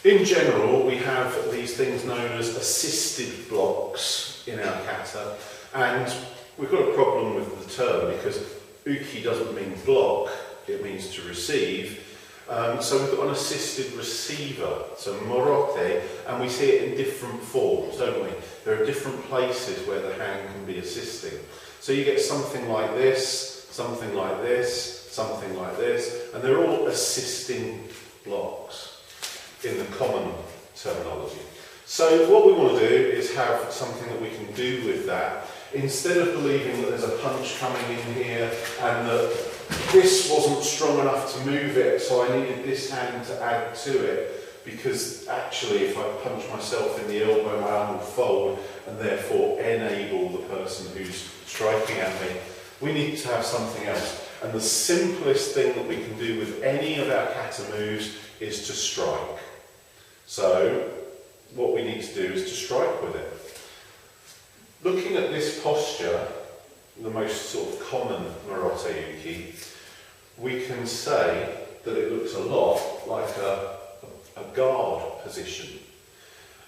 In general, we have these things known as assisted blocks in our kata, and we've got a problem with the term because uki doesn't mean block, it means to receive. So we've got an assisted receiver, so morote, and we see it in different forms, don't we? There are different places where the hand can be assisting. So you get something like this, something like this, something like this, and they're all assisting blocks in the common terminology. So what we want to do is have something that we can do with that. Instead of believing that there's a punch coming in here and that this wasn't strong enough to move it, so I needed this hand to add to it, because actually if I punch myself in the elbow, my arm will fold and therefore enable the person who's striking at me. We need to have something else. And the simplest thing that we can do with any of our kata moves is to strike. So what we need to do is to strike with it. Looking at this posture, the most sort of common morote uki, we can say that it looks a lot like a guard position.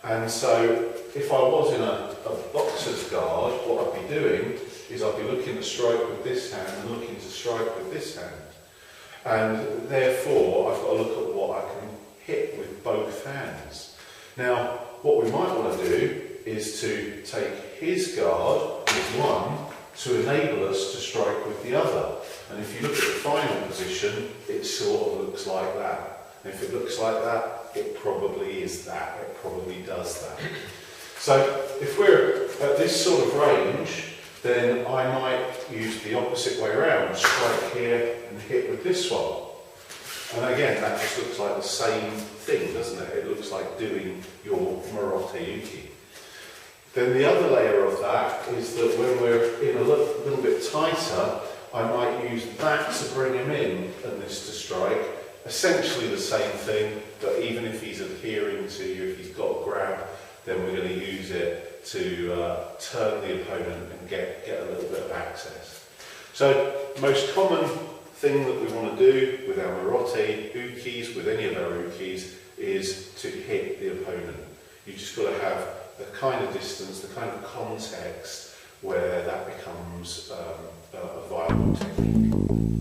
And so if I was in a boxer's guard, what I'd be doing is I'd be looking to strike with this hand and looking to strike with this hand. And therefore I've got to look at what I can hit with both hands. Now what we might want to do is to take his guard with one to enable us to strike with the other. And if you look at the final position, it sort of looks like that. And if it looks like that, it probably is that. It probably does that. So if we're at this sort of range, then I might use the opposite way around, strike here and hit with this one. And again, that just looks like the same thing, doesn't it? It looks like doing your morote uki. Then the other layer of that is that when we're in a little bit tighter, I might use that to bring him in and this to strike. Essentially the same thing, but even if he's adhering to you, if he's got a grab, then we're going to use it to turn the opponent and get a little bit of access. So most common thing that we want to do with our morote ukis, with any of our ukis, is to hit the opponent. You've just got to have the kind of distance, the kind of context where that becomes a viable technique.